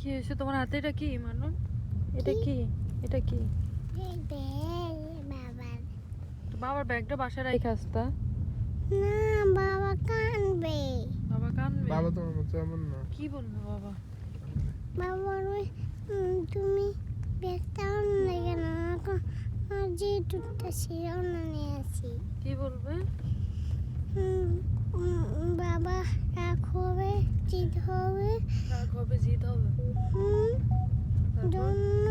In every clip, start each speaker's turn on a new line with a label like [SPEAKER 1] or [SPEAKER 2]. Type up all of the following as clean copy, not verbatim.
[SPEAKER 1] কি হয়েছে তোমার হাতে? এটা কি মানু? এটা কি? এটা কি? বাবার ব্যাগটা বাসায় রাখে আসতা।
[SPEAKER 2] না বাবা কানবে।
[SPEAKER 1] বাবা কানবে?
[SPEAKER 3] বাবা তোমার মতো এমন না।
[SPEAKER 1] কি বলবো বাবা?
[SPEAKER 2] বাবা তুমি ব্যাগটা অন্য কেন যে টুকটাছি অন্য নিয়ে আসি।
[SPEAKER 1] কি বলবে?
[SPEAKER 2] বাবা রাগ হবে, জিদ হবে।
[SPEAKER 1] রাগ হবে, জিদ হবে। তারপর?
[SPEAKER 2] জন্য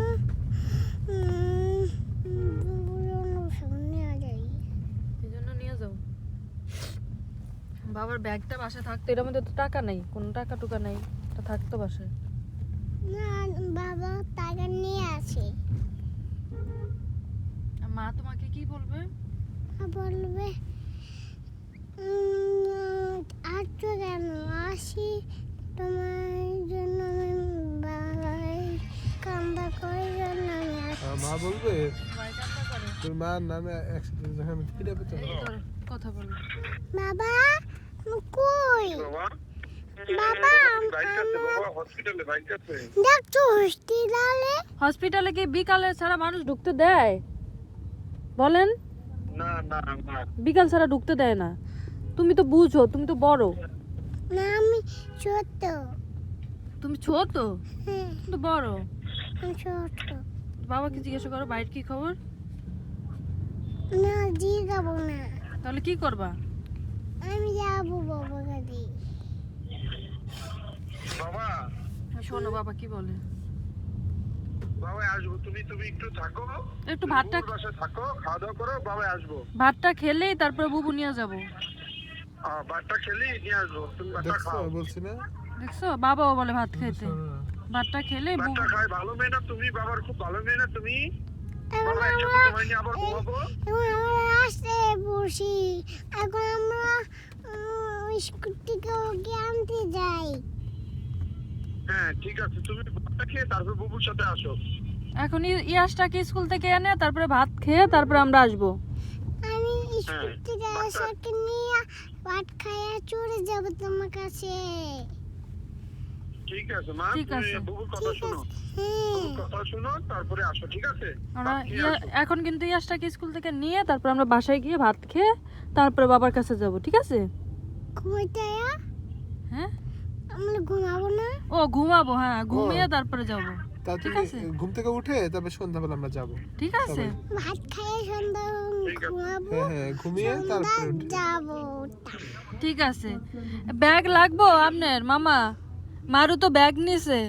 [SPEAKER 2] নেওয়া যায়।
[SPEAKER 1] এই জন্য নিয়ে যাও। বাবার ব্যাগটা বাসায় থাকতো, এটার মধ্যে তো টাকা নেই, কোনো টাকা টুকা নেই, এটা থাকতো বাসায়।
[SPEAKER 2] না বাবা টাকা নিয়ে আসে।
[SPEAKER 1] আর মা তোমাকে কি বলবে?
[SPEAKER 2] বলবে আসছো কেন? আসি তোমার জন্য, আমি বাবাই কান্দা করে জন্য আমি
[SPEAKER 3] আর মা
[SPEAKER 2] আসছি।
[SPEAKER 3] বলবে
[SPEAKER 1] ভাই কান্না করে।
[SPEAKER 3] তোর মার নামে একসাথে যখন পিঠা পেতে
[SPEAKER 1] এই ধর, কথা বলো।
[SPEAKER 2] বাবা কই? বাবা দেখছো হসপিটালে?
[SPEAKER 1] হসপিটালে কি বিকালে ছাড়া মানুষ ঢুকতে দেয়? বলেন,
[SPEAKER 4] না না না
[SPEAKER 1] বিকাল ছাড়া ঢুকতে দেয় না। তুমি তো বুঝো, তুমি তো বড়।
[SPEAKER 2] না আমি ছোট।
[SPEAKER 1] তুমি ছোট,
[SPEAKER 2] হ্যাঁ
[SPEAKER 1] তুমি তো বড়।
[SPEAKER 2] আমি ছোট।
[SPEAKER 1] বাবাকে জিজ্ঞাসা করো বাইরের কি খবর।
[SPEAKER 2] না দিয়ে যাবো না,
[SPEAKER 1] তাহলে কি করবা?
[SPEAKER 2] আমি যাবো বাবা কাছে।
[SPEAKER 4] বাবা
[SPEAKER 1] শোনো বাবা কি বলে।
[SPEAKER 4] বাবা আসবো, তুমি তুমি একটু থাকো,
[SPEAKER 1] একটু ভাতটা
[SPEAKER 4] বুবুর বাসায় থাকো, খাওয়া দাওয়া করো, বাবা আসবো।
[SPEAKER 1] ভাতটা খেলেই তারপরে বুবু নিয়ে যাব।
[SPEAKER 4] ভাতটা খেলেই নিয়ে আসবো, তুমি ভাতটা
[SPEAKER 3] দেখছো
[SPEAKER 4] খাও।
[SPEAKER 3] বলছি না।
[SPEAKER 1] দেখছো বাবাও বলে ভাত খেতে।
[SPEAKER 3] শোনো না।
[SPEAKER 1] ভাতটা খেলেই বুবু।
[SPEAKER 4] ভাতটা খাই, ভালো মেয়ে না তুমি, বাবার খুব ভালো মেয়ে না তুমি।
[SPEAKER 2] এখন
[SPEAKER 4] বাবা একসাথে
[SPEAKER 2] আমরা
[SPEAKER 4] তোমায় নিয়ে আবার ঘুমাবো।
[SPEAKER 2] এখন আমরা রাস্তায় বসি। এখন আমরা স্কুল থেকে ওকে আনতে যাই।
[SPEAKER 4] হ্যাঁ ঠিক আছে, তুমি ভাতটা খেয়ে তারপর বুবুর সাথে আসো।
[SPEAKER 1] এখন ইয়াসটাকে স্কুল থেকে এনে তারপরে ভাত খেয়ে তারপরে আমরা আসবো।
[SPEAKER 2] আমি স্কুল
[SPEAKER 4] হ্যাঁ,
[SPEAKER 2] থেকে
[SPEAKER 4] বাচ্চা-
[SPEAKER 2] আসাকে নিয়ে ভাত খাইয়া চলে যাব তোমার কাছে।
[SPEAKER 4] ঠিক আছে মা,
[SPEAKER 1] ঠিক
[SPEAKER 4] তুমি
[SPEAKER 1] আছে।
[SPEAKER 4] বুবুর কথা
[SPEAKER 2] ঠিক
[SPEAKER 4] শোনো,
[SPEAKER 2] আছে। হ্যাঁ
[SPEAKER 4] বুবুর কথা শোনো, তারপরে আসো, ঠিক আছে?
[SPEAKER 1] আমরা
[SPEAKER 4] ভাত খেয়ে আসো।
[SPEAKER 1] এখন কিন্তু ইয়াসটাকে স্কুল থেকে নিয়ে তারপর আমরা বাসায় গিয়ে ভাত খেয়ে তারপরে বাবার কাছে যাব, ঠিক আছে?
[SPEAKER 2] ঘুমাইতে
[SPEAKER 1] হ্যাঁ,
[SPEAKER 2] আমরা ঘুমাবো না।
[SPEAKER 1] ও ঘুমাবো, হ্যাঁ ঘুমিয়ে তারপরে যাব।
[SPEAKER 3] তা
[SPEAKER 1] ঠিক
[SPEAKER 3] তুমি
[SPEAKER 1] আছে।
[SPEAKER 3] ঘুম থেকে উঠে তারপর সন্ধ্যাবেলা আমরা যাবো।
[SPEAKER 1] ঠিক আছে,
[SPEAKER 2] ভাত খাইয়ে সন্ধ্যা
[SPEAKER 4] ঠিক আছে।
[SPEAKER 2] ঘুমাবো।
[SPEAKER 3] হ্যাঁ হ্যাঁ ঘুমিয়ে
[SPEAKER 2] সন্ধ্যা
[SPEAKER 3] তারপরে উঠে
[SPEAKER 2] যাবো।
[SPEAKER 1] ঠিক আছে। ব্যাগ লাগবো আপনার মামা? মারু তো ব্যাগ নিছে,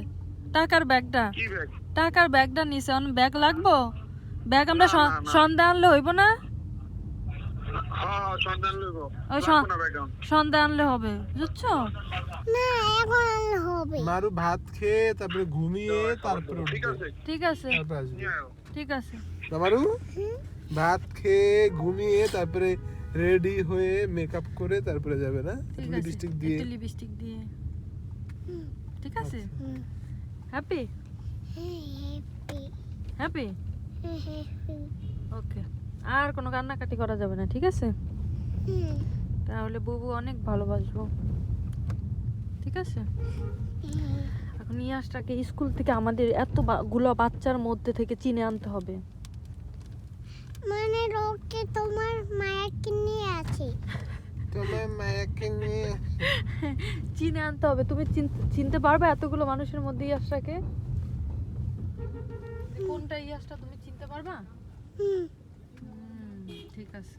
[SPEAKER 1] টাকার ব্যাগটা।
[SPEAKER 4] কি ব্যাগ?
[SPEAKER 1] টাকার ব্যাগটা নিছে, অন ব্যাগ লাগবো? ব্যাগ আমরা
[SPEAKER 4] না, না, না।
[SPEAKER 1] সন্ধ্যা আনলে হইব না?
[SPEAKER 4] হ্যাঁ সন্ধান লইবো,
[SPEAKER 1] ওই
[SPEAKER 4] লাগবো না ব্যাগ এখন।
[SPEAKER 1] সন্ধ্যা আনলে হবে, বুঝছো?
[SPEAKER 2] না এখন আনলে হবে।
[SPEAKER 3] মারু ভাত খেয়ে তারপরে ঘুমিয়ে তারপরে
[SPEAKER 4] ঠিক
[SPEAKER 3] উঠবে।
[SPEAKER 4] আছে,
[SPEAKER 1] ঠিক আছে,
[SPEAKER 3] তারপরে আসবে।
[SPEAKER 4] নিয়ে আয়।
[SPEAKER 1] ঠিক আছে।
[SPEAKER 3] না মারু ভাত খেয়ে ঘুমিয়ে তারপরে রেডি হয়ে মেকআপ করে তারপরে যাবে না,
[SPEAKER 1] ঠিক আছে,
[SPEAKER 3] লিপস্টিক দিয়ে।
[SPEAKER 1] একটু লিপস্টিক দিয়ে। ঠিক আছে,
[SPEAKER 3] আচ্ছা।
[SPEAKER 1] Happy
[SPEAKER 2] happy
[SPEAKER 1] happy
[SPEAKER 2] happy.
[SPEAKER 1] Okay. আর কোনো কান্নাকাটি করা যাবে না, ঠিক আছে? তাহলে বুবু অনেক ভালোবাসবো, ঠিক আছে? এখন ইয়াসটাকে স্কুল থেকে আমাদের গুলো বাচ্চার মধ্যে থেকে চিনে আনতে হবে।
[SPEAKER 2] মানে ওকে তোমার মায়াকে নিয়ে আছে।
[SPEAKER 3] তোমার মায়াকে নিয়ে
[SPEAKER 1] চিনে আনতে হবে। তুমি চিনতে পারবে এতগুলো মানুষের মধ্যে ইয়াসটাকে? কোনটা ইয়াসটা তুমি চিনতে পারবা?
[SPEAKER 2] হুম
[SPEAKER 1] ঠিক আছে।